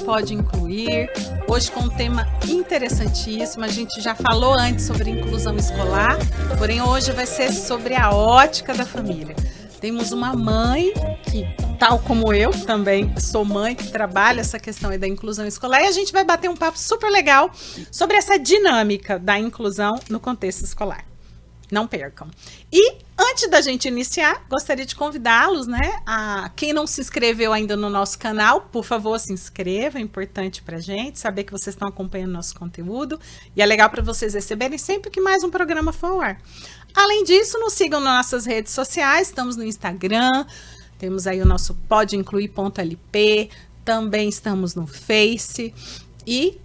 Pode Incluir, hoje com um tema interessantíssimo. A gente já falou antes sobre inclusão escolar, porém hoje vai ser sobre a ótica da família. Temos uma mãe que, tal como eu, também sou mãe, que trabalha essa questão aí da inclusão escolar, e a gente vai bater um papo super legal sobre essa dinâmica da inclusão no contexto escolar. Não percam. E antes da gente iniciar, gostaria de convidá-los, né? Quem não se inscreveu ainda no nosso canal, por favor, se inscreva. É importante pra gente saber que vocês estão acompanhando nosso conteúdo. E é legal para vocês receberem sempre que mais um programa for ao ar. Além disso, nos sigam nas nossas redes sociais. Estamos no Instagram, temos aí o nosso podeincluir.lp, também estamos no Face. E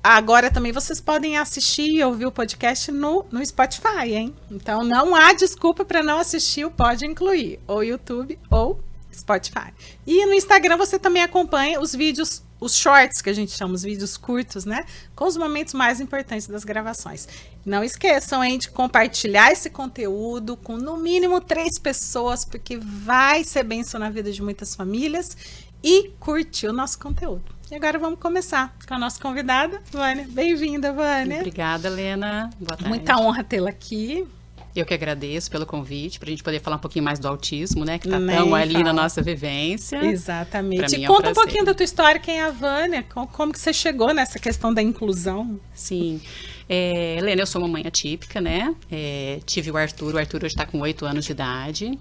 agora também vocês podem assistir e ouvir o podcast no Spotify, hein? Então não há desculpa para não assistir o Pode Incluir, ou YouTube ou Spotify. E no Instagram você também acompanha os vídeos, os shorts que a gente chama, os vídeos curtos, né? Com os momentos mais importantes das gravações. Não esqueçam, hein, de compartilhar esse conteúdo com no mínimo 3 pessoas, porque vai ser bênção na vida de muitas famílias, e curtir o nosso conteúdo. E agora vamos começar com a nossa convidada, Vânia. Bem-vinda, Vânia. Obrigada, Helena. Boa tarde. Muita honra tê-la aqui. Eu que agradeço pelo convite, para a gente poder falar um pouquinho mais do autismo, né? Que está tão ali na nossa vivência. Exatamente. E conta um pouquinho da tua história, quem é a Vânia, como que você chegou nessa questão da inclusão? Sim. Helena, eu sou uma mãe atípica, né? Tive o Arthur hoje está com 8 anos de idade.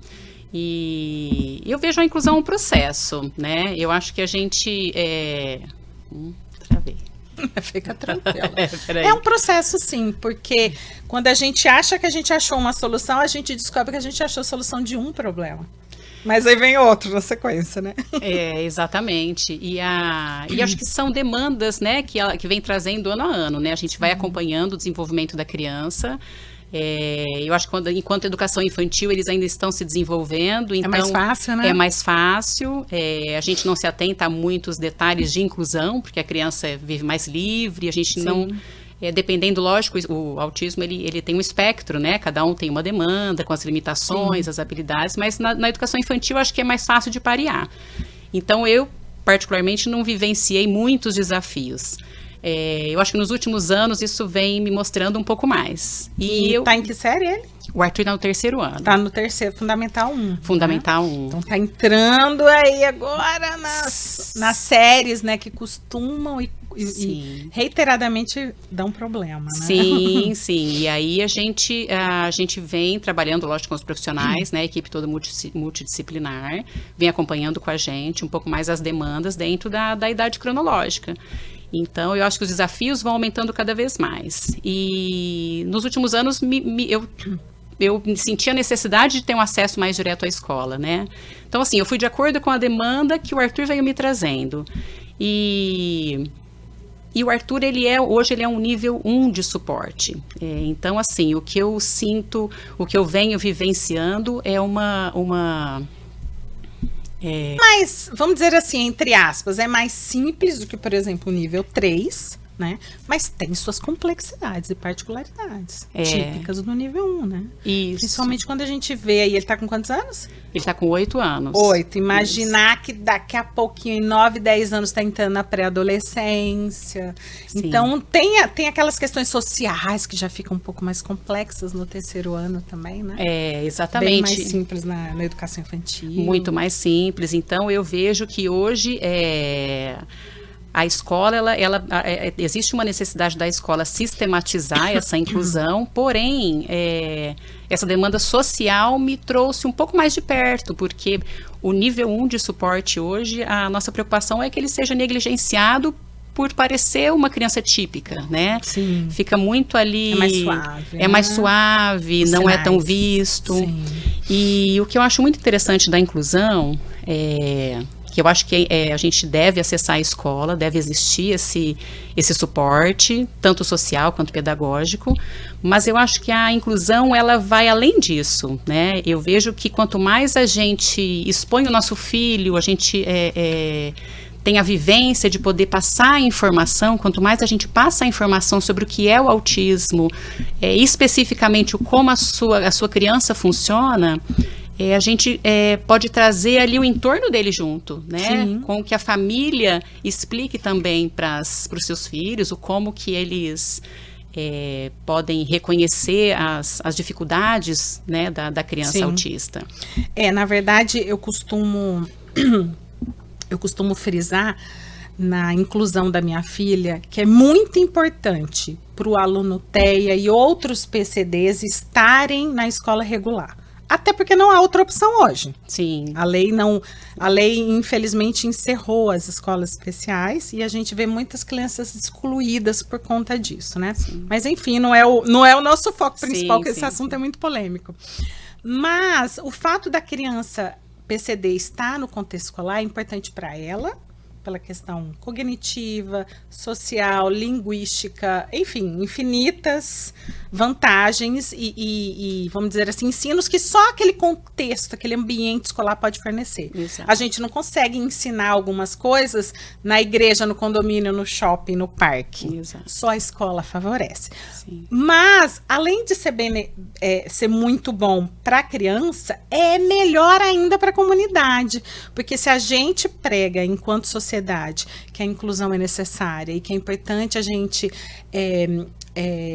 E eu vejo a inclusão um processo, né? Eu acho que a gente... Travei. Fica tranquila. É um processo, sim, porque quando a gente acha que a gente achou uma solução, a gente descobre que a gente achou a solução de um problema. Mas aí vem outro na sequência, né? Exatamente. E acho que são demandas, né, que vem trazendo ano a ano, né? A gente vai acompanhando o desenvolvimento da criança. Eu acho que enquanto educação infantil eles ainda estão se desenvolvendo, então é mais fácil, né? É mais fácil, a gente não se atenta a muitos detalhes de inclusão, porque a criança vive mais livre, a gente não... dependendo, lógico, o autismo ele tem um espectro, né? Cada um tem uma demanda, com as limitações, as habilidades, mas na educação infantil acho que é mais fácil de parear. Então eu, particularmente, não vivenciei muitos desafios. Eu acho que nos últimos anos isso vem me mostrando um pouco mais. E tá em que série ele? O Arthur está no 3º ano. Tá no 3º, Fundamental 1. Fundamental 1. Então tá entrando aí agora nas séries, né, que costumam e reiteradamente dão problema, né? Sim, sim. E aí a gente vem trabalhando, lógico, com os profissionais, né, a equipe toda multidisciplinar, vem acompanhando com a gente um pouco mais as demandas dentro da idade cronológica. Então, eu acho que os desafios vão aumentando cada vez mais. E nos últimos anos, eu senti a necessidade de ter um acesso mais direto à escola, né? Então, assim, eu fui de acordo com a demanda que o Arthur veio me trazendo. E o Arthur, hoje ele é um nível 1 de suporte. Então, assim, o que eu sinto, o que eu venho vivenciando é Mas, vamos dizer assim, entre aspas, é mais simples do que, por exemplo, o nível 3, né? Mas tem suas complexidades e particularidades típicas do nível 1, né? Isso. Principalmente quando a gente vê aí, ele tá com quantos anos? Ele está com 8 anos. 8. Imaginar que daqui a pouquinho, em 9, 10 anos, está entrando na pré-adolescência. Sim. Então, tem aquelas questões sociais que já ficam um pouco mais complexas no 3º ano também, né? Exatamente. Bem mais simples na educação infantil. Muito mais simples. Então, eu vejo que hoje a escola, existe uma necessidade da escola sistematizar essa inclusão, porém, essa demanda social me trouxe um pouco mais de perto, porque o nível 1 de suporte hoje, a nossa preocupação é que ele seja negligenciado por parecer uma criança típica, né? Sim. Fica muito ali... É mais suave. É mais suave, não é tão visto. Sim. E o que eu acho muito interessante da inclusão que eu acho que a gente deve acessar a escola, deve existir esse suporte, tanto social quanto pedagógico, Mas eu acho que a inclusão, ela vai além disso, né? Eu vejo que quanto mais a gente expõe o nosso filho, a gente tem a vivência de poder passar a informação, quanto mais a gente passa a informação sobre o que é o autismo, especificamente como a sua criança funciona, a gente pode trazer ali o entorno dele junto, né? Sim. Com que a família explique também para os seus filhos o como que eles podem reconhecer as dificuldades, né, da criança Sim. autista. Na verdade, eu costumo frisar na inclusão da minha filha que é muito importante para o aluno TEA e outros PCDs estarem na escola regular. Até porque não há outra opção hoje. Sim. A lei infelizmente encerrou as escolas especiais e a gente vê muitas crianças excluídas por conta disso, né? Sim. Mas enfim, não é o nosso foco principal, porque esse assunto é muito polêmico. Mas o fato da criança PCD estar no contexto escolar é importante para ela, pela questão cognitiva, social, linguística, enfim, infinitas vantagens e vamos dizer assim, ensinos que só aquele contexto, aquele ambiente escolar pode fornecer. Exato. A gente não consegue ensinar algumas coisas na igreja, no condomínio, no shopping, no parque. Exato. Só a escola favorece. Sim. Mas, além de ser muito bom para a criança, é melhor ainda para a comunidade. Porque se a gente prega, enquanto sociedade, que a inclusão é necessária e que é importante a gente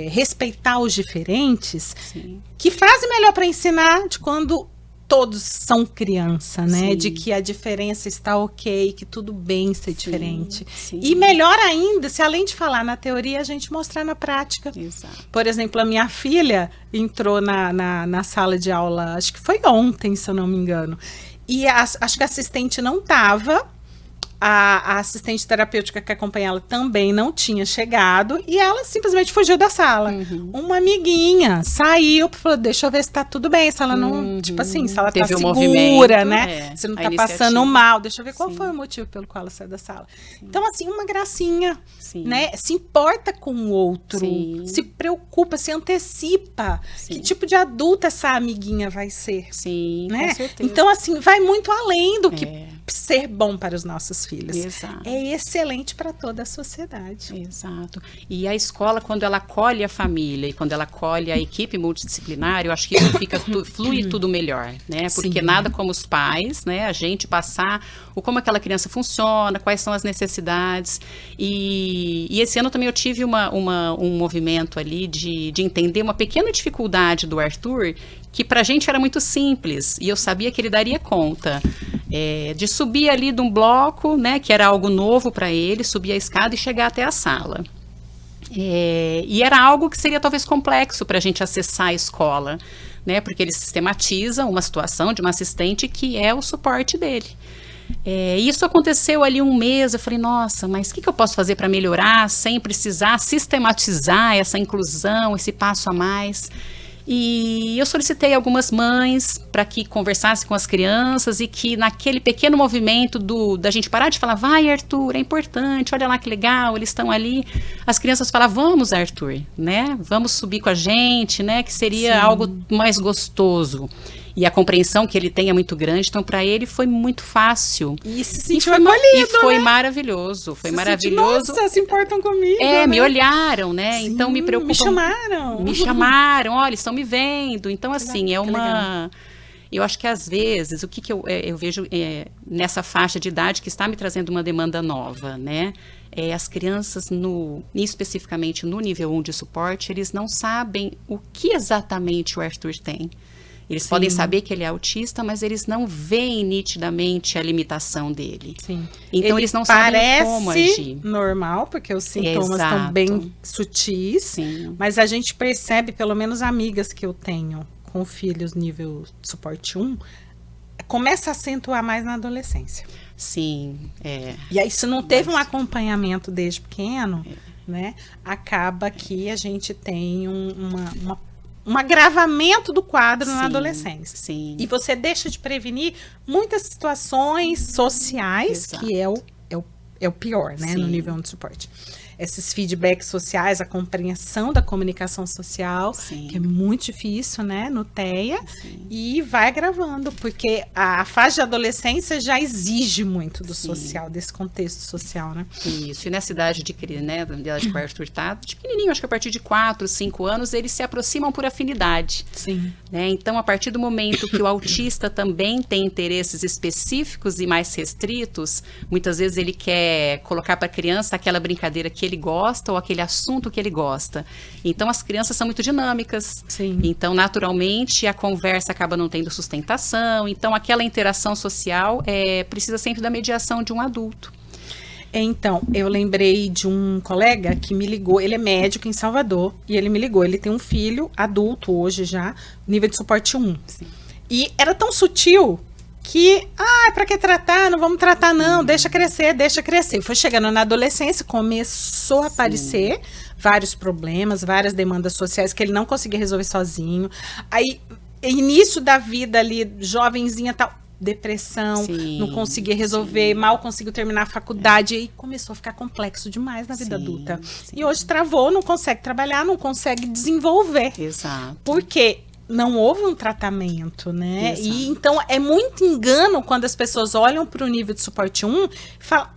respeitar os diferentes, Sim. que frase melhor para ensinar de quando todos são criança, né? Sim. De que a diferença está ok, que tudo bem ser diferente. Sim. E melhor ainda, se além de falar na teoria, a gente mostrar na prática. Exato. Por exemplo, a minha filha entrou na sala de aula, acho que foi ontem, se eu não me engano. E acho que a assistente não estava. A assistente terapêutica que acompanha ela também não tinha chegado e ela simplesmente fugiu da sala. Uhum. Uma amiguinha saiu, falou, deixa eu ver se tá tudo bem, se ela não, tipo assim, se ela tá segura, né? Se não tá passando mal, deixa eu ver qual foi o motivo pelo qual ela saiu da sala. Sim. Então, assim, uma gracinha, Sim. né? Se importa com o outro, Sim. se preocupa, se antecipa. Sim. Que tipo de adulta essa amiguinha vai ser? Sim, né? Com certeza. Então, assim, vai muito além do que ser bom para os nossos filhos. Exato. É excelente para toda a sociedade. Exato. E a escola, quando ela acolhe a família e quando ela acolhe a equipe multidisciplinar, eu acho que isso flui tudo melhor, né? Porque Sim. nada como os pais, né? A gente passar como aquela criança funciona, quais são as necessidades. E esse ano também eu tive um movimento ali de entender uma pequena dificuldade do Arthur, que pra gente era muito simples, e eu sabia que ele daria conta de subir ali de um bloco, né, que era algo novo para ele, subir a escada e chegar até a sala. E era algo que seria talvez complexo para a gente acessar a escola, né, porque ele sistematiza uma situação de uma assistente que é o suporte dele. Isso aconteceu ali um mês, eu falei, nossa, mas o que eu posso fazer para melhorar sem precisar sistematizar essa inclusão, esse passo a mais? E eu solicitei algumas mães para que conversassem com as crianças e que naquele pequeno movimento da gente parar de falar, vai Arthur, é importante, olha lá que legal, eles estão ali. As crianças falavam, vamos Arthur, né? Vamos subir com a gente, né? Que seria Sim. algo mais gostoso. E a compreensão que ele tem é muito grande, então para ele foi muito fácil. E se sentiu acolhido, E foi né? maravilhoso, foi maravilhoso. Sentiu, nossa, se importam comigo, né? Me olharam, né? Sim, então me preocupam. Me chamaram, olha, estão me vendo. Então assim, eu acho que às vezes, o que eu vejo nessa faixa de idade que está me trazendo uma demanda nova, né? As crianças, especificamente no nível 1 de suporte, eles não sabem o que exatamente o Arthur tem. Eles Sim. podem saber que ele é autista, mas eles não veem nitidamente a limitação dele. Sim. Então, eles não sabem como agir. Parece normal, porque os sintomas estão bem sutis. Sim. Mas a gente percebe, pelo menos amigas que eu tenho com filhos nível suporte 1, começa a acentuar mais na adolescência. Sim. E aí, se não teve um acompanhamento desde pequeno, né, acaba que a gente tem um agravamento do quadro na adolescência. Sim. E você deixa de prevenir muitas situações sociais, Exato. que é o pior, né, no nível 1 de suporte. esses feedbacks sociais, a compreensão da comunicação social, Sim. que é muito difícil, né, no TEA, Sim. e vai gravando, porque a fase de adolescência já exige muito do Sim. social, desse contexto social, né? Isso, e nessa idade de criança, né, da idade de Arthur tá, de pequenininho, acho que a partir de 4, 5 anos, eles se aproximam por afinidade. Sim. Né? Então, a partir do momento que o autista também tem interesses específicos e mais restritos, muitas vezes ele quer colocar para a criança aquela brincadeira que ele gosta ou aquele assunto que ele gosta. Então, as crianças são muito dinâmicas. Sim. Então, naturalmente, a conversa acaba não tendo sustentação. Então, aquela interação social precisa sempre da mediação de um adulto. Então, eu lembrei de um colega que me ligou, ele é médico em Salvador, e ele me ligou, ele tem um filho adulto hoje já, nível de suporte 1. Sim. E era tão sutil que, pra que tratar? Não vamos tratar não, deixa crescer, deixa crescer. Foi chegando na adolescência, começou a aparecer vários problemas, várias demandas sociais que ele não conseguia resolver sozinho. Aí, início da vida ali, jovenzinha tal, depressão, Sim, não conseguia resolver, mal conseguiu terminar a faculdade, e aí começou a ficar complexo demais na vida adulta. Sim. E hoje travou, não consegue trabalhar, não consegue desenvolver. Exato. Porque não houve um tratamento, né? Exato. E então é muito engano quando as pessoas olham para o nível de suporte 1 e falam,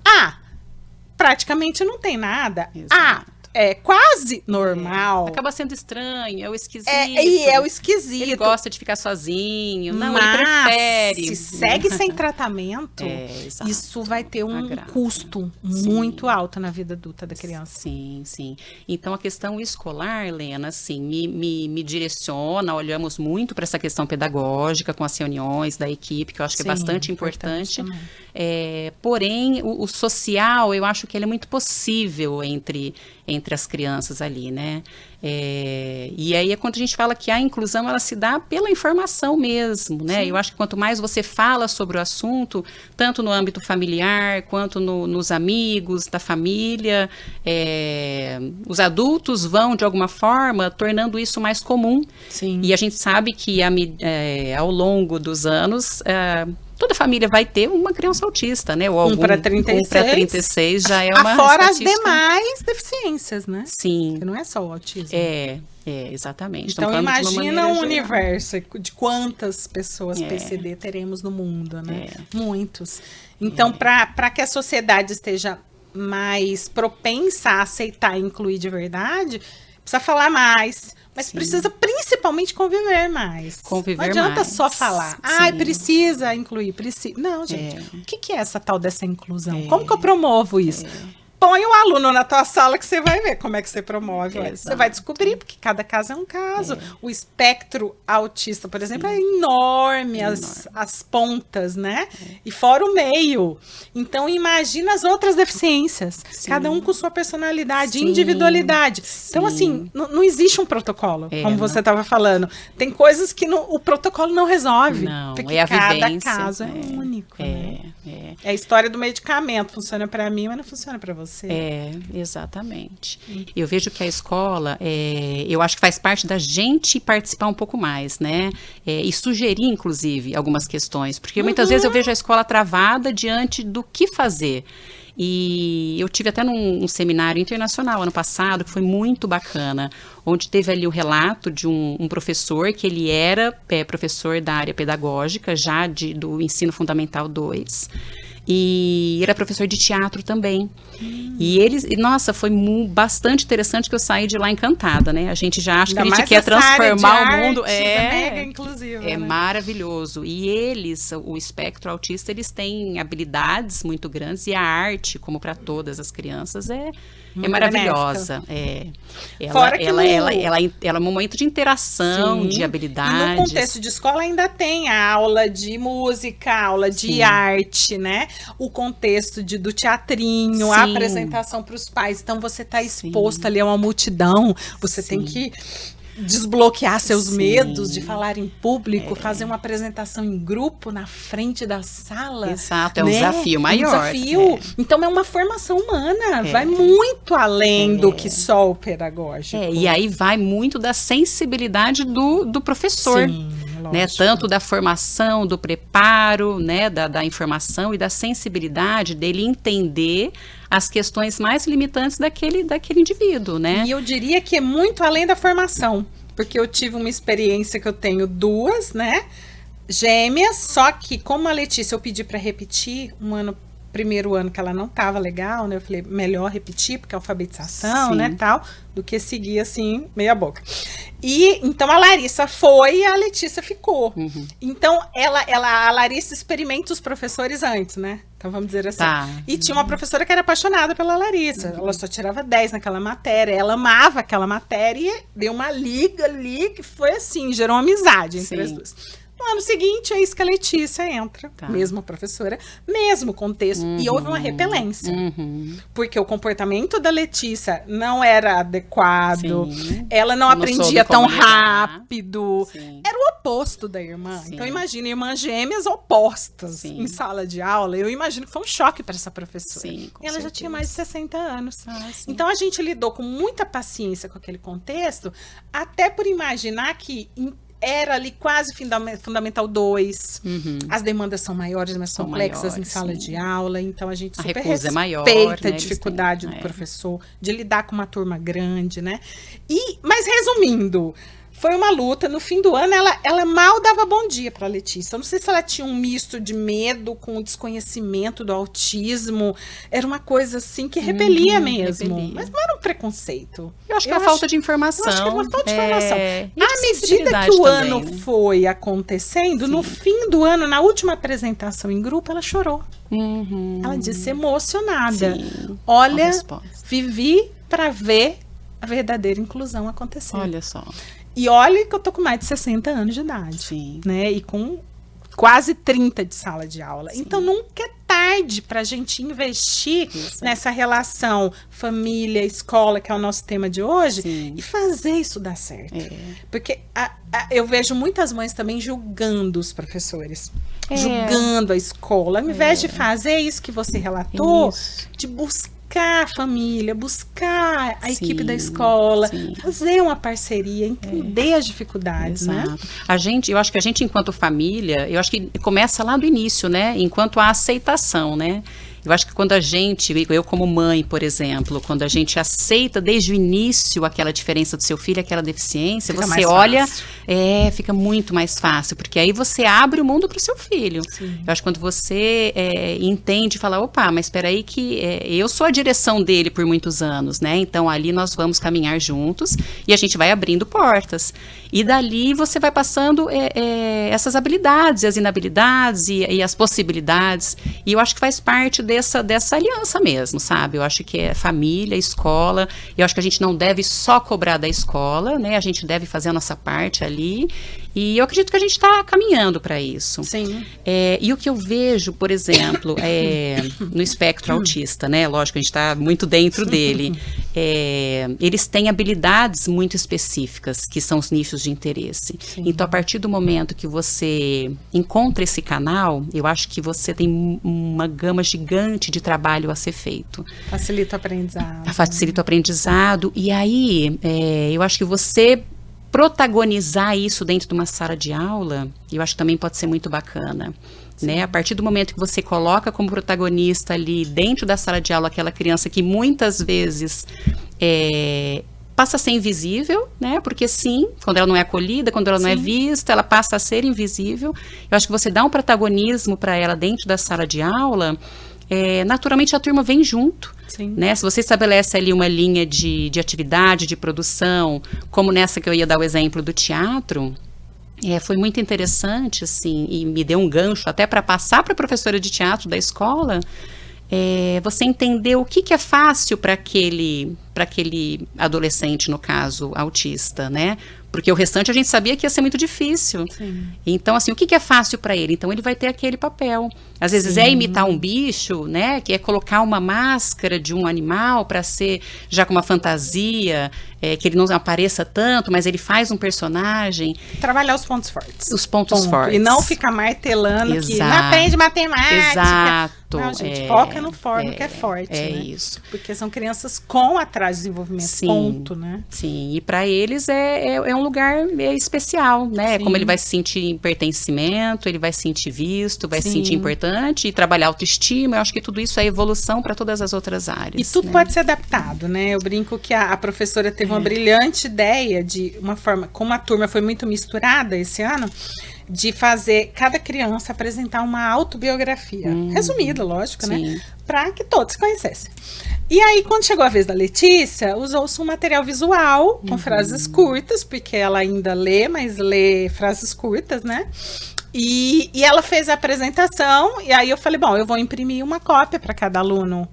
praticamente não tem nada. Exato. É quase normal. Acaba sendo estranho, é o esquisito. É o esquisito. Ele gosta de ficar sozinho, não, Mas, ele prefere. se segue sem tratamento, Exato. isso vai ter um Agrava. custo muito alto na vida adulta da criança. Sim, sim. Então, a questão escolar, Helena, assim, me direciona, olhamos muito para essa questão pedagógica, com as reuniões da equipe, que eu acho que é bastante importante. Porém, o social, eu acho que ele é muito possível entre as crianças ali, né? E aí é quando a gente fala que a inclusão, ela se dá pela informação mesmo, né? Eu acho que quanto mais você fala sobre o assunto, tanto no âmbito familiar, quanto nos amigos, da família, os adultos vão, de alguma forma, tornando isso mais comum. Sim. E a gente sabe que ao longo dos anos... toda família vai ter uma criança autista, né? Ou 1 para 36. 1 para 36 já é uma Fora as estatística. demais deficiências, né? Sim. Porque não é só o autismo. Exatamente. Então Estamos falando de uma imagina maneira um geral. universo de quantas pessoas PCD teremos no mundo, né? Muitos. Então, para que a sociedade esteja mais propensa a aceitar e incluir de verdade, precisa falar mais. Mas precisa principalmente conviver mais. Conviver mais. Não adianta mais. só falar. Precisa incluir, precisa. Não, gente. O que é essa tal dessa inclusão? Como que eu promovo isso? Põe o aluno na tua sala que você vai ver como é que você promove. Você vai descobrir, porque cada caso é um caso. O espectro autista, por exemplo, é enorme, as pontas, né? E fora o meio. Então, imagina as outras deficiências. Cada um com sua personalidade, individualidade. Então, assim, não existe um protocolo, como você estava falando. Tem coisas que o protocolo não resolve. Não, porque a cada vivência, caso é único, né? É a história do medicamento. Funciona para mim, mas não funciona para você. Exatamente. Eu vejo que a escola, eu acho que faz parte da gente participar um pouco mais, né? E sugerir, inclusive, algumas questões. Porque muitas vezes eu vejo a escola travada diante do que fazer. E eu tive até num seminário internacional ano passado, que foi muito bacana, onde teve ali o relato de um professor, que ele era professor da área pedagógica, já do ensino fundamental 2, e era professor de teatro também. E eles, nossa, foi bastante interessante, que eu saí de lá encantada, né? A gente já acha que a gente quer transformar o mundo. Mega inclusiva, né? Né? Maravilhoso. E eles, o espectro autista, eles têm habilidades muito grandes, e a arte, como para todas as crianças, é maravilhosa. Ela é um momento de interação, de habilidades. E no contexto de escola ainda tem a aula de música, aula de arte, né? O contexto do teatrinho, a apresentação para os pais. Então, você está exposto ali a uma multidão. Você tem que desbloquear seus medos de falar em público, fazer uma apresentação em grupo na frente da sala. Exato, é um desafio maior. Desafio. Então, é uma formação humana. Vai muito além do que só o pedagógico. E aí vai muito da sensibilidade do professor. Sim. né? Tanto da formação, do preparo, né? Da informação e da sensibilidade dele entender as questões mais limitantes daquele indivíduo, né? E eu diria que é muito além da formação, porque eu tive uma experiência que eu tenho duas, né? Gêmeas, só que como a Letícia eu pedi para repetir primeiro ano que ela não tava legal, né? Eu falei, melhor repetir, porque é alfabetização, né, tal, do que seguir assim, meia boca. E então a Larissa foi e a Letícia ficou. Então a Larissa experimenta os professores antes, né? Então vamos dizer assim. E tinha uma professora que era apaixonada pela Larissa. Ela só tirava 10 naquela matéria. Ela amava aquela matéria e deu uma liga ali que foi assim, gerou uma amizade entre as duas. No ano seguinte, é isso que a Letícia entra, mesma professora, mesmo contexto, e houve uma repelência, porque o comportamento da Letícia não era adequado, ela não aprendia tão rápido, era o oposto da irmã. Então imagina, irmãs gêmeas opostas em sala de aula, eu imagino que foi um choque para essa professora. E ela já tinha mais de 60 anos. Então a gente lidou com muita paciência com aquele contexto, até por imaginar que era ali quase Fundamental 2. As demandas são maiores, mas são complexas em sala de aula. Então, a gente super respeita a dificuldade do professor de lidar com uma turma grande, né? Mas, resumindo, foi uma luta. No fim do ano, ela mal dava bom dia para a Letícia. Eu não sei se ela tinha um misto de medo com o desconhecimento do autismo. Era uma coisa, assim, que repelia mesmo. Mas não era um preconceito. Eu acho que é uma falta de informação. Eu acho que é uma falta de informação. À medida que o ano foi acontecendo, no fim do ano, na última apresentação em grupo, ela chorou. Ela disse emocionada. Olha, vivi para ver a verdadeira inclusão acontecer. Olha só. E olha que eu tô com mais de 60 anos de idade, né? E com quase 30 de sala de aula. Então, nunca é tarde para a gente investir nessa relação família, escola, que é o nosso tema de hoje, e fazer isso dar certo. Porque eu vejo muitas mães também julgando os professores, julgando a escola. Ao invés de fazer isso que você relatou, de buscar a família, buscar a equipe da escola, fazer uma parceria, entender as dificuldades, né? Eu acho que a gente, enquanto família, eu acho que começa lá do início, né? Enquanto a aceitação, né? Eu acho que quando a gente, eu como mãe, por exemplo, quando a gente aceita desde o início aquela diferença do seu filho, aquela deficiência, fica você olha, fica muito mais fácil, porque aí você abre o mundo para o seu filho. Eu acho que quando você entende, fala, opa, mas espera aí que eu sou a direção dele por muitos anos, né? Então ali nós vamos caminhar juntos e a gente vai abrindo portas. E dali você vai passando essas habilidades, as inabilidades e as possibilidades. E eu acho que faz parte dessa aliança mesmo, sabe? Eu acho que é família, escola. Eu acho que a gente não deve só cobrar da escola, né? A gente deve fazer a nossa parte ali. E eu acredito que a gente está caminhando para isso. E o que eu vejo, por exemplo, no espectro autista, né? Lógico, a gente está muito dentro dele. Eles têm habilidades muito específicas, que são os nichos de interesse. Então, a partir do momento que você encontra esse canal, eu acho que você tem uma gama gigante de trabalho a ser feito. Facilita o aprendizado. Facilita o aprendizado. E aí, eu acho que você protagonizar isso dentro de uma sala de aula, eu acho que também pode ser muito bacana. Né? A partir do momento que você coloca como protagonista ali dentro da sala de aula aquela criança que muitas vezes passa a ser invisível, né? Porque sim, quando ela não é acolhida, quando ela não é vista, ela passa a ser invisível. Eu acho que você dá um protagonismo para ela dentro da sala de aula, naturalmente a turma vem junto. Né? Se você estabelece ali uma linha de atividade, de produção, como nessa que eu ia dar o exemplo do teatro, foi muito interessante, assim, e me deu um gancho até para passar para a professora de teatro da escola, você entender o que é fácil para aquele adolescente, no caso, autista, né? Porque o restante a gente sabia que ia ser muito difícil. Então, assim, o que é fácil para ele? Então, ele vai ter aquele papel. Às vezes é imitar um bicho, né? Que é colocar uma máscara de um animal para ser já com uma fantasia, que ele não apareça tanto, mas ele faz um personagem. Trabalhar os pontos fortes. Os pontos fortes. E não ficar martelando que não aprende matemática. Exato. Não, gente, foca no que é forte, É né? isso. Porque são crianças com atraso de desenvolvimento, Sim, ponto, né? Sim, e para eles é um lugar especial, né? Sim. Como ele vai se sentir em pertencimento, ele vai se sentir visto, vai se Sim. sentir importante e trabalhar autoestima. Eu acho que tudo isso é evolução para todas as outras áreas. E tudo né? pode ser adaptado, né? Eu brinco que a professora teve uma brilhante ideia de uma forma, como a turma foi muito misturada esse ano, de fazer cada criança apresentar uma autobiografia. Resumida, lógico, Sim. né? Para que todos se conhecessem. E aí, quando chegou a vez da Letícia, usou-se um material visual com frases curtas, porque ela ainda lê, mas lê frases curtas, né? E ela fez a apresentação, e aí eu falei, bom, eu vou imprimir uma cópia para cada aluno.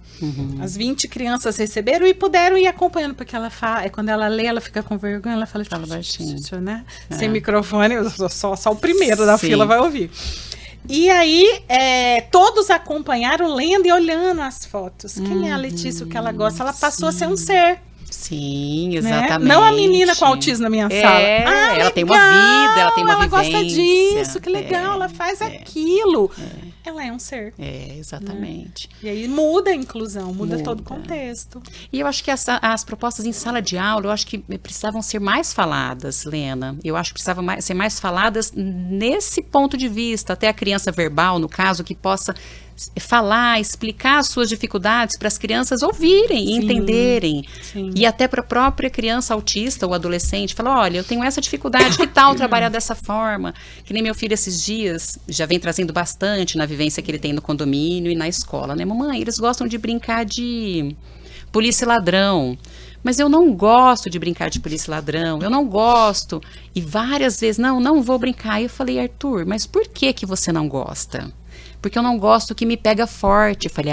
As 20 crianças receberam e puderam ir acompanhando, porque ela fala, quando ela lê, ela fica com vergonha, ela fala baixinho. né? Sem microfone, só o primeiro da Sim. fila vai ouvir. E aí, todos acompanharam lendo e olhando as fotos. Quem é a Letícia, o que ela gosta? Ela passou a ser um ser. Sim, Né? exatamente. Não a menina com autismo na minha sala. Ah, ela tem uma vida, ela tem uma ela vivência. gosta disso, que legal, ela faz aquilo. Ela é um ser. Exatamente. E aí muda a inclusão, muda todo o contexto. E eu acho que as propostas em sala de aula, eu acho que precisavam ser mais faladas, Lena. Eu acho que precisavam ser mais faladas nesse ponto de vista, até a criança verbal, no caso, que possa falar, explicar as suas dificuldades para as crianças ouvirem e entenderem. Sim. E até para a própria criança autista ou adolescente, falar, olha, eu tenho essa dificuldade, que tal trabalhar dessa forma? Que nem meu filho esses dias já vem trazendo bastante na vivência que ele tem no condomínio e na escola, né? Mamãe, eles gostam de brincar de polícia e ladrão. Mas eu não gosto de brincar de polícia e ladrão, eu não gosto. E várias vezes, não vou brincar. E eu falei, Arthur, mas por que você não gosta? Porque eu não gosto que me pega forte. Eu falei,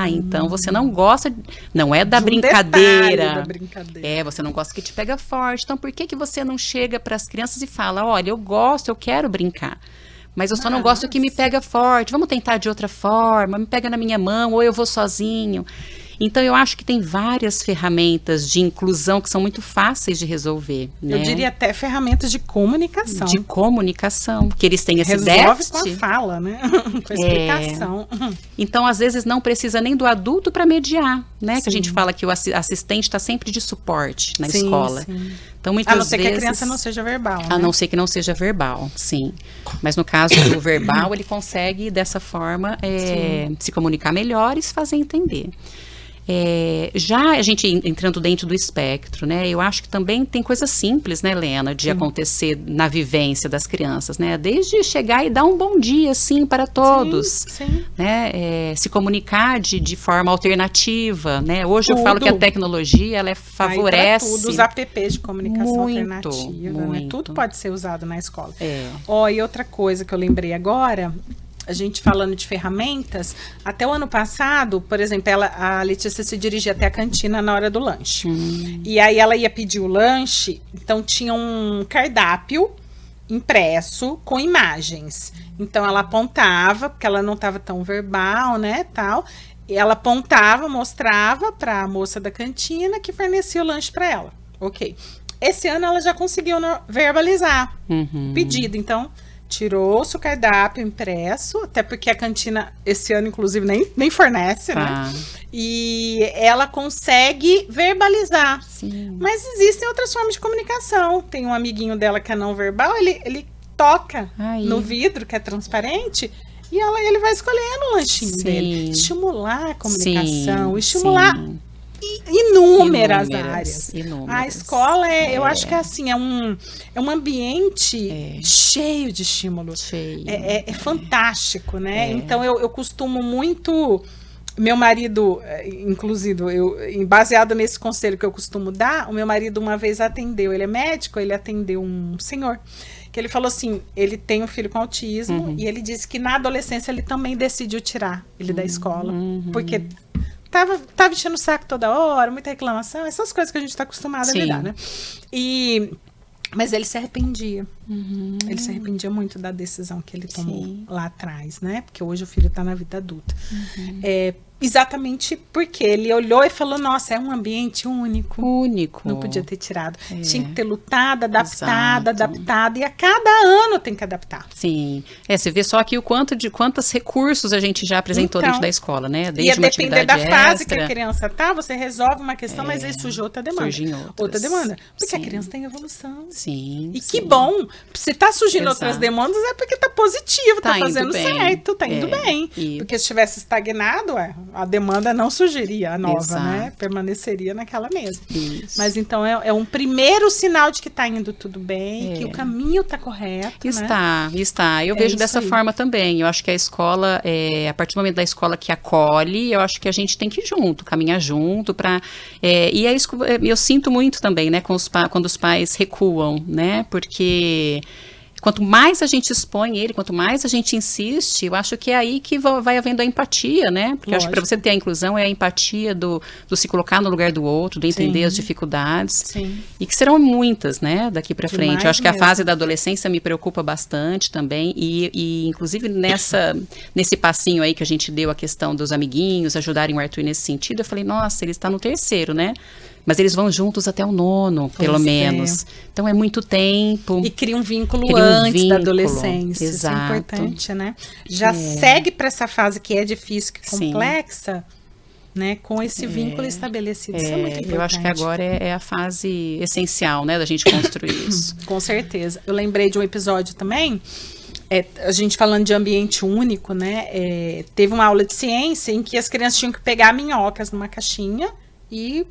então você não gosta, não é da brincadeira. Da brincadeira. Você não gosta que te pega forte. Então por que você não chega para as crianças e fala, olha, eu gosto, eu quero brincar. Mas eu só não gosto que me pega forte. Vamos tentar de outra forma, me pega na minha mão, ou eu vou sozinho. Então, eu acho que tem várias ferramentas de inclusão que são muito fáceis de resolver. Né? Eu diria até ferramentas de comunicação. De comunicação, que eles têm esse Resolve déficit. com a fala, né? Com a explicação. Então, às vezes, não precisa nem do adulto para mediar, né? Que a gente fala que o assistente está sempre de suporte na escola. Sim. Então, muitas a não ser vezes, que a criança não seja verbal, né? A não ser que não seja verbal, sim. Mas no caso do verbal, ele consegue, dessa forma, se comunicar melhor e se fazer entender. Já a gente entrando dentro do espectro, né? Eu acho que também tem coisas simples, né, Lena, de acontecer na vivência das crianças, né? Desde chegar e dar um bom dia, assim, para todos. Sim. Né? Se comunicar de forma alternativa, né? Hoje eu falo que a tecnologia, ela favorece... Tudo, os apps de comunicação muito, alternativa, muito. né? Tudo pode ser usado na escola. E outra coisa que eu lembrei agora... A gente falando de ferramentas, até o ano passado, por exemplo, a Letícia se dirigia até a cantina na hora do lanche. E aí ela ia pedir o lanche, então tinha um cardápio impresso com imagens. Então ela apontava, porque ela não estava tão verbal, né, tal. E ela apontava, mostrava para a moça da cantina que fornecia o lanche para ela. Ok. Esse ano ela já conseguiu verbalizar o pedido, então... Tirou-se o cardápio impresso, até porque a cantina esse ano, inclusive, nem fornece, né? E ela consegue verbalizar. Sim. Mas existem outras formas de comunicação. Tem um amiguinho dela que é não verbal, ele toca no vidro, que é transparente, e ele vai escolhendo o lanchinho dele. Estimular a comunicação, estimular... Inúmeras áreas. A escola eu acho que assim, é um ambiente cheio de estímulos. É fantástico, né? Então eu costumo muito. Meu marido, inclusive, baseado nesse conselho que eu costumo dar, o meu marido uma vez atendeu, ele é médico, ele atendeu um senhor, que ele falou assim, ele tem um filho com autismo, e ele disse que na adolescência ele também decidiu tirar ele da escola, porque tava enchendo o saco toda hora, muita reclamação, essas coisas que a gente está acostumado a lidar, né? Mas ele se arrependia. Ele se arrependia muito da decisão que ele tomou lá atrás, né? Porque hoje o filho está na vida adulta. Exatamente porque ele olhou e falou, nossa, é um ambiente único. Único. Não podia ter tirado. É. Tinha que ter lutado, adaptado, Exato. adaptado. E a cada ano tem que adaptar. Sim. Você vê só aqui o quantos recursos a gente já apresentou Então, dentro da escola, né? Desde ia uma depender da atividade fase que extra. a criança tá, você resolve uma questão, mas aí surge outra demanda. Surgem outras. Outra demanda. Porque a Sim. criança tem evolução. Sim. E sim. que bom. Se tá surgindo Exato. outras demandas, é porque tá positivo, tá Tá indo fazendo bem. certo, tá indo bem. E- Porque se tivesse estagnado, a demanda não surgiria, a nova, Exato. né? Permaneceria naquela mesma. Isso. Mas então é um primeiro sinal de que tá indo tudo bem, que o caminho tá correto, né? Está. Eu É vejo isso dessa aí. forma também. Eu acho que a escola, a partir do momento da escola que acolhe, eu acho que a gente tem que ir junto, caminhar junto e é isso que eu sinto muito também, né, quando os pais recuam, né, porque quanto mais a gente expõe ele, quanto mais a gente insiste, eu acho que é aí que vai havendo a empatia, né? Porque eu acho que para Lógico. você ter a inclusão é a empatia do se colocar no lugar do outro, de entender Sim. as dificuldades. Sim. E que serão muitas, né, daqui para Demais frente. Eu acho que a mesmo. fase da adolescência me preocupa bastante também. E inclusive, nesse passinho aí que a gente deu a questão dos amiguinhos, ajudarem o Arthur nesse sentido, eu falei, nossa, ele está no terceiro, né? Mas eles vão juntos até o nono, pelo Pois é. menos. Então é muito tempo. E cria um vínculo Cria um antes da vínculo, adolescência. Isso é exato. importante, né? Já segue para essa fase que é difícil, que é Sim. complexa, né? Com esse vínculo estabelecido. Isso é muito importante. Eu acho que agora é a fase essencial, né, da gente construir isso. Com certeza. Eu lembrei de um episódio também, a gente falando de ambiente único, né? Teve uma aula de ciência em que as crianças tinham que pegar minhocas numa caixinha e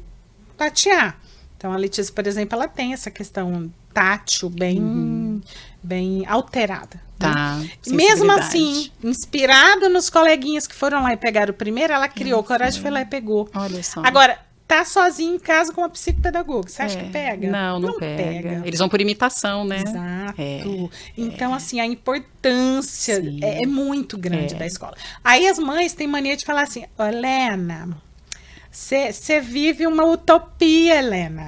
tatear. Então, a Letícia, por exemplo, ela tem essa questão tátil bem alterada. Tá. Né? Mesmo sensibilidade. assim, inspirada nos coleguinhas que foram lá e pegaram o primeiro, ela criou coragem, foi lá e pegou. Olha só. Agora, tá sozinha em casa com uma psicopedagoga. Você acha que pega? Não pega. Eles vão por imitação, né? Exato. Então, assim, a importância Sim. é muito grande da escola. Aí as mães têm mania de falar assim, Helena, você vive uma utopia, Helena.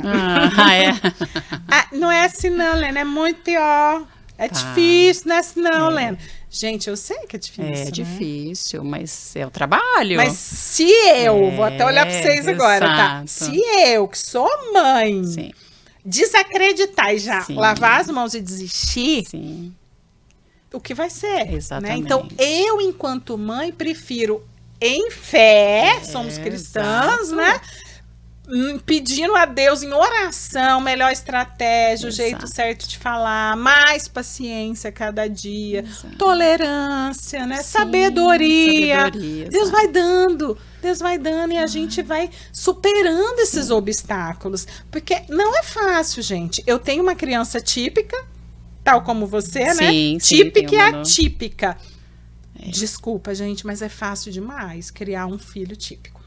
Não é assim não, Helena, é muito pior. É difícil, não é assim não, Helena. Gente, eu sei que é difícil. É né? difícil, mas é o trabalho. Mas se eu, vou até olhar para vocês agora, tá? exato. Se eu, que sou mãe, Sim, desacreditar e já Sim. lavar as mãos e desistir, sim. o que vai ser? Né? Exatamente. Então, eu, enquanto mãe, prefiro em fé, somos cristãs, exato. né? Pedindo a Deus em oração, melhor estratégia, o Exato. jeito certo de falar, mais paciência cada dia, Exato. tolerância, né? Sim, Sabedoria. sabedoria, Deus exato. vai dando e a gente vai superando esses obstáculos. Porque não é fácil, gente. Eu tenho uma criança típica, tal como você, né? Sim, sim, Típica tem e uma atípica. Desculpa, gente, mas é fácil demais criar um filho típico.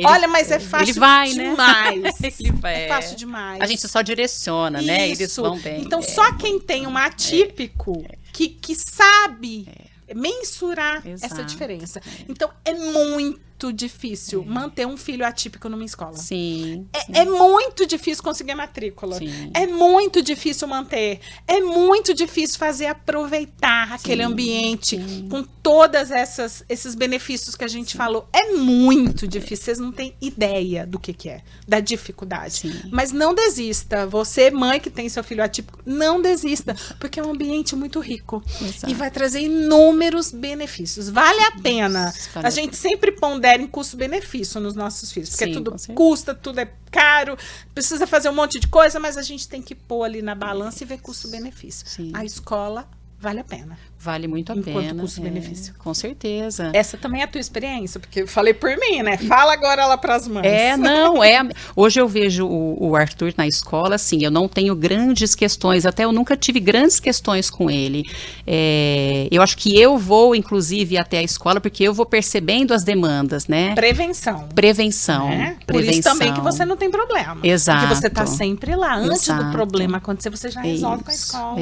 Olha, mas é fácil ele vai, demais. Né? Ele vai. É fácil demais. A gente só direciona, né? Eles vão bem. Então, só quem tem um atípico que sabe mensurar essa Exato. diferença. Então, é muito difícil manter um filho atípico numa escola. Sim. É muito difícil conseguir matrícula. Sim. É muito difícil manter. É muito difícil fazer aproveitar aquele ambiente com todas esses benefícios que a gente falou. É muito difícil. Vocês não têm ideia do que é, da dificuldade. Sim. Mas não desista. Você, mãe que tem seu filho atípico, não desista. Porque é um ambiente muito rico. Exato. E vai trazer inúmeros benefícios. Vale a pena. Vale A gente sempre pondera em custo-benefício nos nossos filhos. Porque Sim, tudo com certeza. custa, tudo é caro, precisa fazer um monte de coisa, mas a gente tem que pôr ali na balança e ver custo-benefício. Sim. A escola vale a pena. Vale muito a Enquanto pena. custo-benefício. Com certeza. Essa também é a tua experiência, porque eu falei por mim, né? Fala agora lá para as mães. Hoje eu vejo o Arthur na escola, assim, eu não tenho grandes questões, até eu nunca tive grandes questões com ele. Eu acho que eu vou, inclusive, até a escola, porque eu vou percebendo as demandas, né? Prevenção. Né? Por isso também que você não tem problema. Exato. Porque você tá sempre lá. Antes do Exato. problema acontecer, você já resolve com a Isso, escola.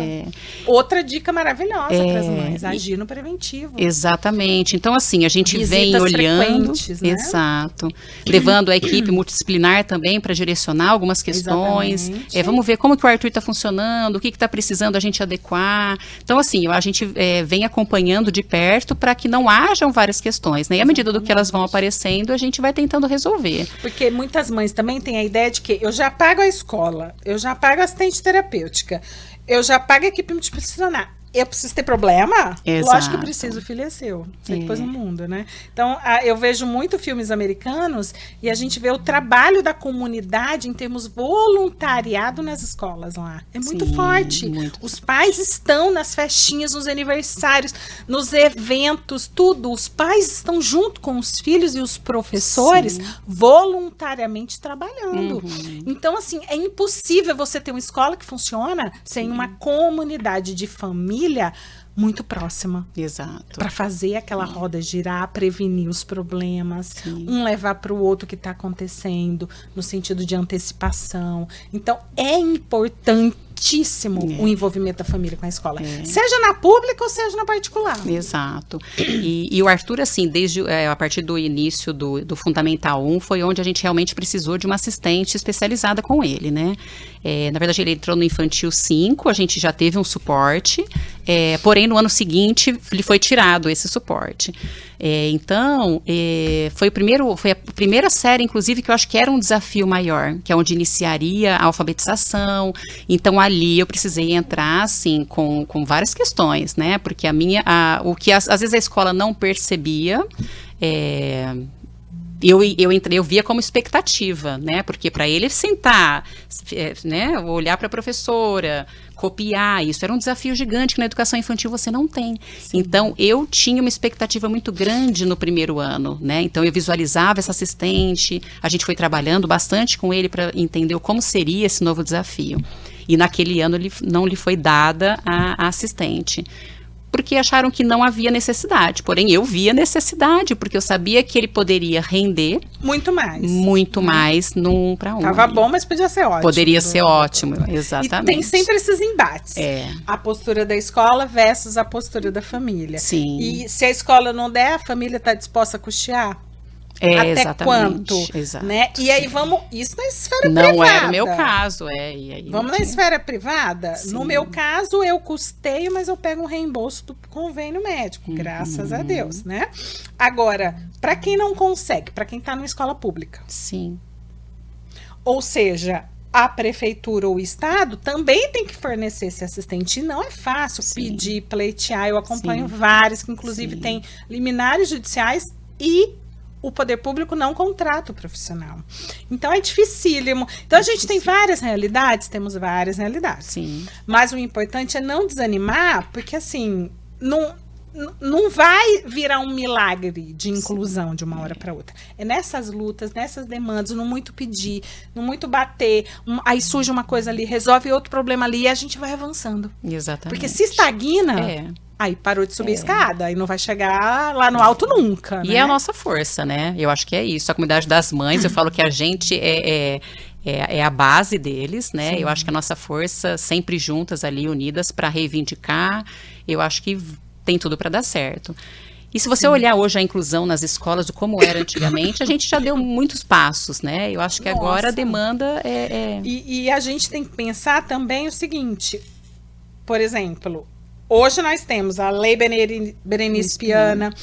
Outra dica maravilhosa. maravilhosa para as mães, agir no preventivo. Exatamente. Então, assim, a gente Visitas vem olhando, né? Exato, levando a equipe multidisciplinar também para direcionar algumas questões. Vamos ver como que o Arthur está funcionando, o que está precisando a gente adequar. Então, assim, a gente vem acompanhando de perto para que não hajam várias questões, né? E à medida do que elas vão aparecendo, a gente vai tentando resolver. Porque muitas mães também têm a ideia de que eu já pago a escola, eu já pago a assistente terapêutica, eu já pago a equipe multidisciplinar. Eu preciso ter problema? Exato. Lógico que eu preciso, o filho é seu. Você que pôs no mundo, né? Então, eu vejo muito filmes americanos e a gente vê o trabalho da comunidade em termos voluntariado nas escolas lá. É muito forte. Os pais estão nas festinhas, nos aniversários, nos eventos, tudo. Os pais estão junto com os filhos e os professores voluntariamente trabalhando. Então, assim, é impossível você ter uma escola que funciona sem uma comunidade de família muito próxima. Exato. Para fazer aquela roda girar, prevenir os problemas, um levar para o outro o que está acontecendo, no sentido de antecipação. Então, é importantíssimo o envolvimento da família com a escola. Seja na pública ou seja na particular. Exato. E o Arthur, assim, desde a partir do início do Fundamental 1, foi onde a gente realmente precisou de uma assistente especializada com ele, né? Na verdade, ele entrou no Infantil 5, a gente já teve um suporte, porém, no ano seguinte, lhe foi tirado esse suporte. Então, foi a primeira série, inclusive, que eu acho que era um desafio maior, que é onde iniciaria a alfabetização. Então, ali eu precisei entrar, assim, com várias questões, né? Porque o que às vezes a escola não percebia, eu via como expectativa, né? Porque para ele sentar, né? Olhar para a professora, copiar, isso era um desafio gigante que na educação infantil você não tem. Então, eu tinha uma expectativa muito grande no primeiro ano, né? Então, eu visualizava essa assistente, a gente foi trabalhando bastante com ele para entender como seria esse novo desafio. E naquele ano não lhe foi dada a assistente, porque acharam que não havia necessidade. Porém, eu via necessidade, porque eu sabia que ele poderia render muito mais no 1 para 1. Tava bom, mas podia ser ótimo. Poderia ser ótimo, exatamente. E tem sempre esses embates. A postura da escola versus a postura da família. Sim. E se a escola não der, a família está disposta a custear? Até exatamente, quanto? Exato. Né? E aí isso na esfera privada. Não era o meu caso, E aí vamos na esfera privada? Sim. No meu caso, eu custeio, mas eu pego um reembolso do convênio médico, graças a Deus, né? Agora, para quem não consegue, para quem está numa escola pública. Sim. Ou seja, a prefeitura ou o estado também tem que fornecer esse assistente. E não é fácil pedir, pleitear. Eu acompanho vários que, inclusive, têm liminares judiciais e o poder público não contrata o profissional. Então, é dificílimo. Então, a gente tem várias realidades, temos várias realidades. Sim. Mas o importante é não desanimar, porque, assim, não vai virar um milagre de inclusão de uma hora para outra. É nessas lutas, nessas demandas, no muito pedir, no muito bater, aí surge uma coisa ali, resolve outro problema ali e a gente vai avançando. Exatamente. Porque se estagna... Aí parou de subir a escada, aí não vai chegar lá no alto nunca, E né? é a nossa força, né? Eu acho que é isso. A comunidade das mães, eu falo que a gente é a base deles, né? Eu acho que a nossa força, sempre juntas ali, unidas para reivindicar, eu acho que tem tudo para dar certo. E se você olhar hoje a inclusão nas escolas, de como era antigamente, a gente já deu muitos passos, né? Eu acho que agora a demanda E a gente tem que pensar também o seguinte, por exemplo... Hoje nós temos a Lei Berenice Piana,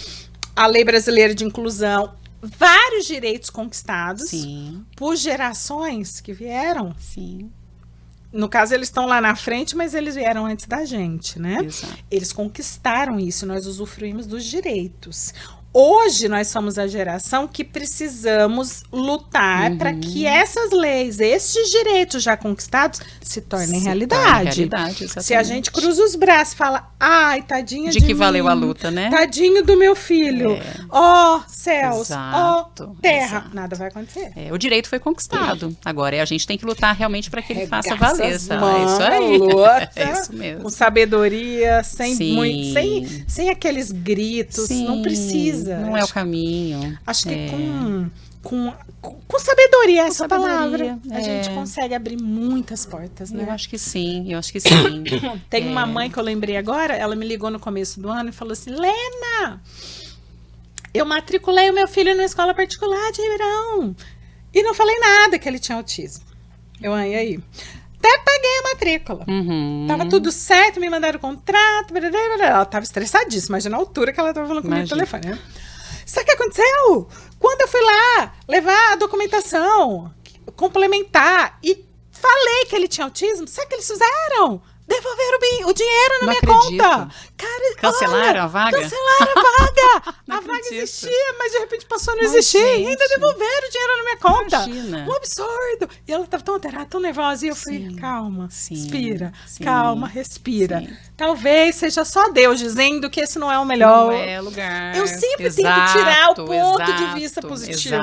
a Lei Brasileira de Inclusão, vários direitos conquistados por gerações que vieram. Sim. No caso, eles estão lá na frente, mas eles vieram antes da gente, né? Exato. Eles conquistaram isso, nós usufruímos dos direitos. Hoje, nós somos a geração que precisamos lutar para que essas leis, esses direitos já conquistados, se tornem realidade. Se a gente cruza os braços e fala, ai, tadinha de que mim, valeu a luta, né? Tadinho do meu filho. Ó, céus, ó, terra. Nada vai acontecer. O direito foi conquistado. Agora, a gente tem que lutar realmente para que ele faça valer. É isso aí. Luta, é isso mesmo. Com sabedoria, sem aqueles gritos. Não precisa. Não é o caminho. Acho que com sabedoria, Com essa sabedoria, palavra, a gente consegue abrir muitas portas, né? Eu acho que sim. Tem uma mãe que eu lembrei agora, ela me ligou no começo do ano e falou assim, Lena, eu matriculei o meu filho numa escola particular de Ribeirão e não falei nada que ele tinha autismo. E aí? Até paguei a matrícula. Tava tudo certo, me mandaram o contrato, ela tava estressadíssima, imagina a altura que ela tava falando comigo no telefone, né? Sabe o que aconteceu? Quando eu fui lá levar a documentação, complementar, e falei que ele tinha autismo, sabe o que eles fizeram? Devolveram o dinheiro na minha conta. Cara, cancelaram a vaga? Cancelaram a vaga. A vaga acredito. existia, mas de repente passou a não existir. E ainda devolveram o dinheiro na minha conta. Imagina. Um absurdo. E ela estava tão alterada, tão nervosa. E eu falei, calma, respira. Calma, respira. Talvez seja só Deus dizendo que esse não é o melhor. Não é lugar. Eu sempre tento tirar o ponto de vista positivo.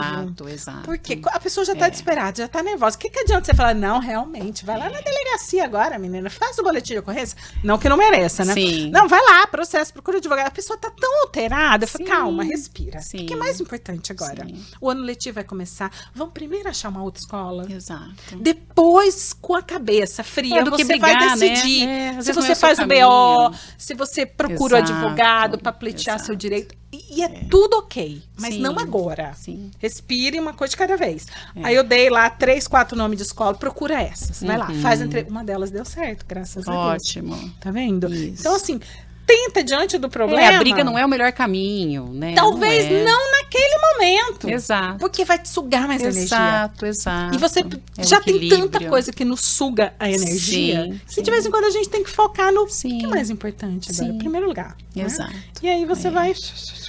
Exato. Porque a pessoa já está desesperada, já está nervosa. O que adianta você falar, não, realmente, vai lá na delegacia agora, menina, faz o boletim de ocorrência. Não que não mereça, né? Sim. Não, vai lá, processo, procura advogado. A pessoa está tão alterada. Eu falo, calma, respira. O que é mais importante agora? O ano letivo vai começar. Vamos primeiro achar uma outra escola. Exato. Depois, com a cabeça fria, você brigar, vai decidir se você faz o BO, se você procura o advogado para pleitear seu direito. E é tudo ok, mas não agora. Respire uma coisa de cada vez. Aí eu dei lá 3, 4 nomes de escola, procura essas. Vai lá, faz uma delas deu certo, graças a Deus. Ótimo. Tá vendo? Isso. Então, assim, tenta diante do problema. A briga não é o melhor caminho, né? Talvez não naquele momento. Exato. Porque vai te sugar mais energia. Exato. E você já tem tanta coisa que nos suga a energia. Que de vez em quando a gente tem que focar no que é mais importante agora, em primeiro lugar. Exato. Né? E aí você vai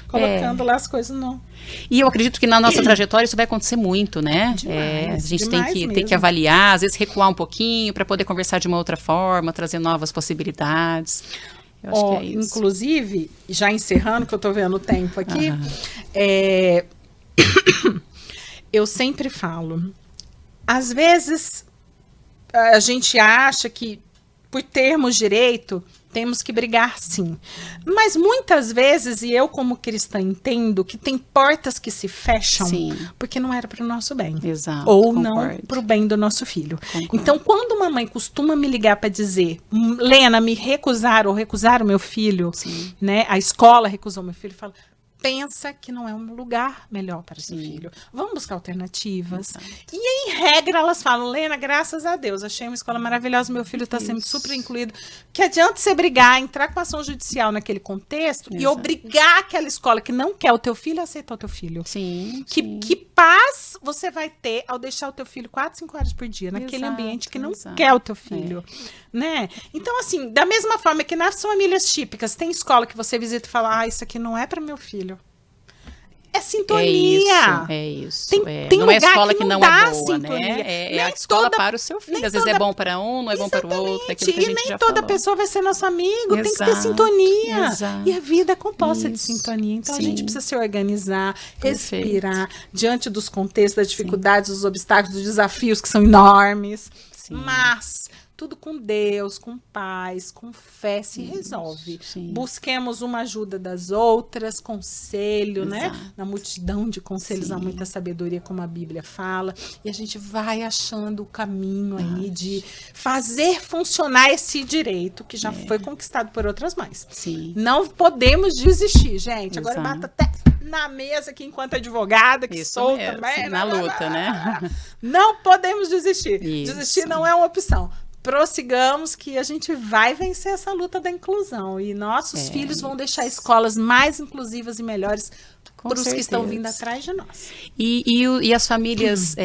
colocando lá as coisas no... E eu acredito que na nossa trajetória isso vai acontecer muito, né? A gente tem que avaliar, às vezes recuar um pouquinho para poder conversar de uma outra forma, trazer novas possibilidades. Eu acho que é isso. Inclusive, já encerrando, que eu tô vendo o tempo aqui, eu sempre falo, às vezes a gente acha que por termos direito, temos que brigar sim. Mas muitas vezes, e eu como cristã entendo, que tem portas que se fecham porque não era para o nosso bem. Exato, ou não para o bem do nosso filho. Então, quando uma mãe costuma me ligar para dizer, Lena, me recusaram ou recusaram meu filho, né? A escola recusou meu filho, fala, pensa que não é um lugar melhor para seu filho. Vamos buscar alternativas. E em regra elas falam, Lena, graças a Deus, achei uma escola maravilhosa, meu filho está sempre super incluído. Que adianta você brigar, entrar com ação judicial naquele contexto e obrigar aquela escola que não quer o teu filho a aceitar o teu filho. Que paz você vai ter ao deixar o teu filho 4, 5 horas por dia naquele ambiente que não quer o teu filho. Né? Então, assim, da mesma forma que nas famílias típicas tem escola que você visita e fala, isso aqui não é para meu filho. É sintonia. É isso. Tem não é a escola que não dá é boa, sintonia. né? É a escola para o seu filho. Às vezes é bom para um, não é bom para o outro. E nem toda pessoa vai ser nosso amigo. Tem que ter sintonia. E a vida é composta de sintonia. Então a gente precisa se organizar, respirar diante dos contextos, das dificuldades, dos obstáculos, dos desafios que são enormes. Mas tudo com Deus, com paz, com fé, se resolve. Busquemos uma ajuda das outras, conselho, né? Na multidão de conselhos há muita sabedoria, como a Bíblia fala. E a gente vai achando o caminho aí de fazer funcionar esse direito que já foi conquistado por outras mães. Não podemos desistir, gente. Agora bata até na mesa aqui enquanto advogada, que sou também. Na luta, né? Não podemos desistir. Desistir não é uma opção. Prossigamos que a gente vai vencer essa luta da inclusão e nossos filhos vão deixar escolas mais inclusivas e melhores para os que estão vindo atrás de nós. E as famílias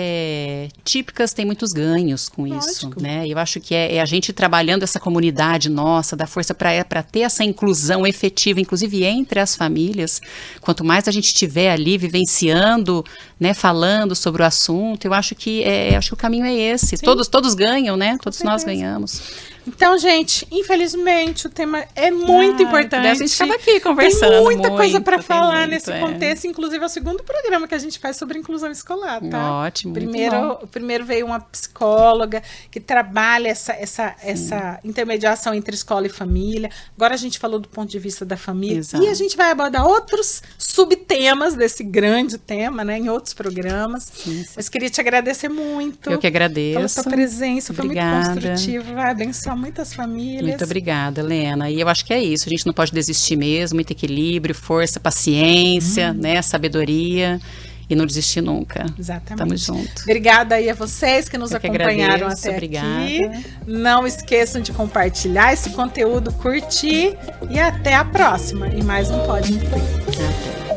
típicas têm muitos ganhos com isso, né? Eu acho que é a gente trabalhando essa comunidade nossa, dá força para ter essa inclusão efetiva, inclusive entre as famílias. Quanto mais a gente estiver ali vivenciando, né, falando sobre o assunto, eu acho que o caminho é esse. Todos ganham, né? Todos nós ganhamos. Então, gente, infelizmente o tema é muito importante. A gente acaba aqui conversando. Tem muita coisa para falar muito, nesse contexto, inclusive é o segundo programa que a gente faz sobre inclusão escolar, tá? Ótimo. Primeiro veio uma psicóloga que trabalha essa intermediação entre escola e família. Agora a gente falou do ponto de vista da família. Exato. E a gente vai abordar outros subtemas desse grande tema, né, em outros programas. Sim. Mas queria te agradecer muito. Eu que agradeço. Pela sua presença, Obrigada. Foi muito construtivo, vai abençoar muitas famílias. Muito obrigada, Helena. E eu acho que é isso, a gente não pode desistir mesmo, muito equilíbrio, força, paciência, né, sabedoria e não desistir nunca. Exatamente. Tamo junto. Obrigada aí a vocês que nos acompanharam até obrigada. Aqui. Não esqueçam de compartilhar esse conteúdo, curtir e até a próxima em mais um Pode Incluir. Até.